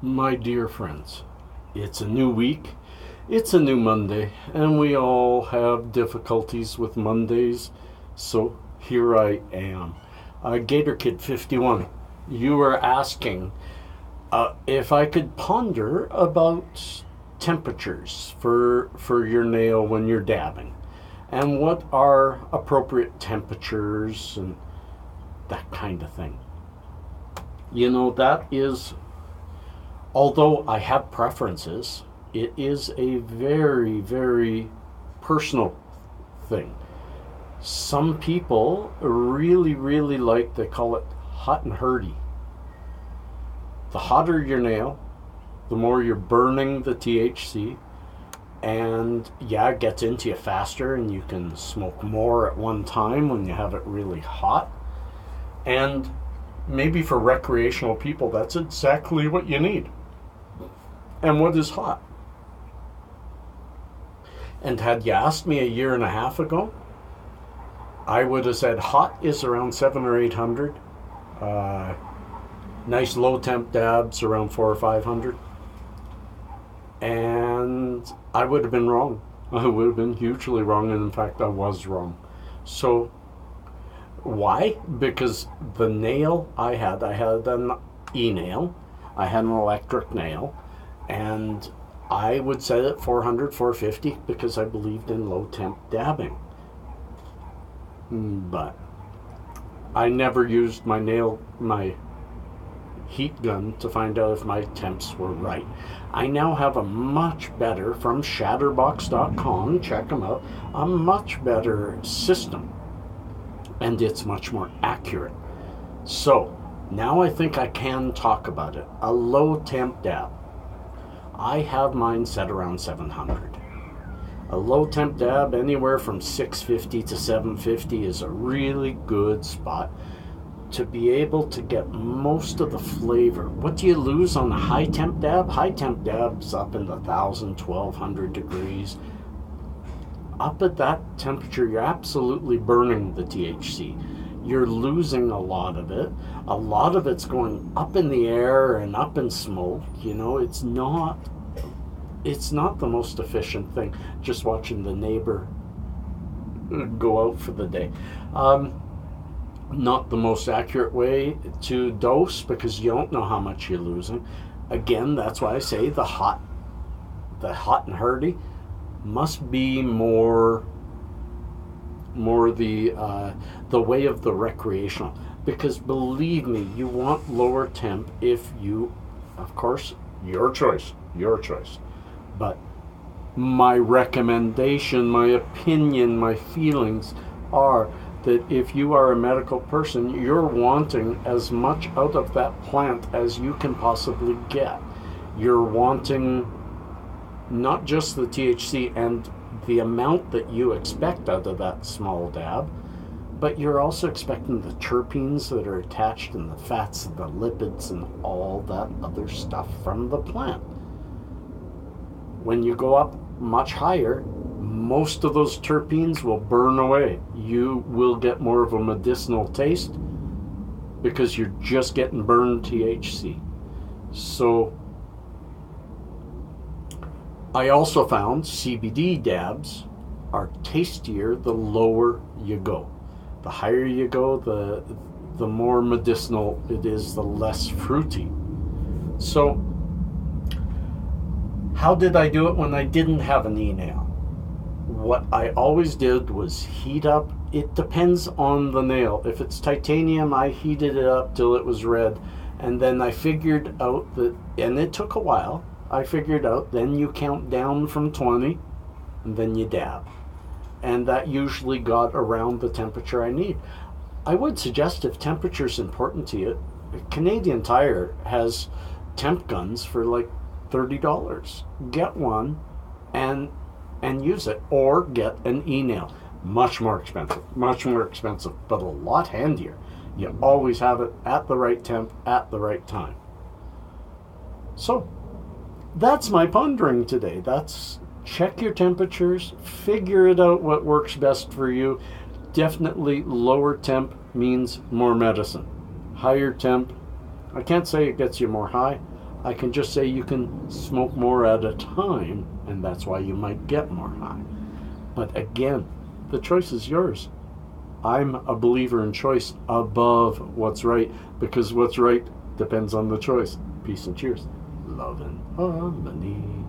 My dear friends, it's a new week, it's a new Monday, and we all have difficulties with Mondays, so here I am. Gator Kid 51, you were asking if I could ponder about temperatures for your nail when you're dabbing, and what are appropriate temperatures and that kind of thing. You know, that is, although I have preferences, it is a very, very personal thing. Some people really, really like, they call it hot and hurdy. The hotter your nail, the more you're burning the THC, and yeah, it gets into you faster and you can smoke more at one time when you have it really hot. And maybe for recreational people, that's exactly what you need. And what is hot? And had you asked me a year and a half ago, I would have said hot is around 700 or 800. Nice low temp dabs around 400 or 500. And I would have been wrong. I would have been hugely wrong, and in fact I was wrong. So why? Because the nail I had an e-nail, I had an electric nail, and I would set it 400, 450 because I believed in low temp dabbing. But I never used my heat gun to find out if my temps were right. I now have a much better, from shatterbox.com, check them out, a much better system. And it's much more accurate. So now I think I can talk about it. A low temp dab. I have mine set around 700. A low temp dab anywhere from 650 to 750 is a really good spot to be able to get most of the flavor. What do you lose on a high temp dab? High temp dab's up in the 1,000, 1,200 degrees. Up at that temperature, you're absolutely burning the THC. You're losing a lot of it. A lot of it's going up in the air and up in smoke. You know, it's not the most efficient thing. Just watching the neighbor go out for the day. Not the most accurate way to dose because you don't know how much you're losing. Again, that's why I say the hot and hurdy must be more the way of the recreational, because believe me, you want lower temp if you, of course, your choice, but my recommendation, my opinion, my feelings are that if you are a medical person, you're wanting as much out of that plant as you can possibly get. You're wanting not just the THC and the amount that you expect out of that small dab, but you're also expecting the terpenes that are attached and the fats and the lipids and all that other stuff from the plant. When you go up much higher, most of those terpenes will burn away. You will get more of a medicinal taste because you're just getting burned THC. So I also found CBD dabs are tastier the lower you go. The higher you go, the more medicinal it is, the less fruity. So how did I do it when I didn't have an e-nail? What I always did was heat up. It depends on the nail. If it's titanium, I heated it up till it was red, and then I figured out that, and it took a while, I figured out then you count down from 20 and then you dab. And that usually got around the temperature I need. I would suggest, if temperature is important to you, Canadian Tire has temp guns for like $30. Get one and use it, or get an e-nail. Much more expensive, but a lot handier. You always have it at the right temp at the right time. So that's my pondering today. That's check your temperatures, figure it out what works best for you. Definitely lower temp means more medicine. Higher temp, I can't say it gets you more high. I can just say you can smoke more at a time, and that's why you might get more high. But again, the choice is yours. I'm a believer in choice above what's right, because what's right depends on the choice. Peace and cheers. Love and harmony.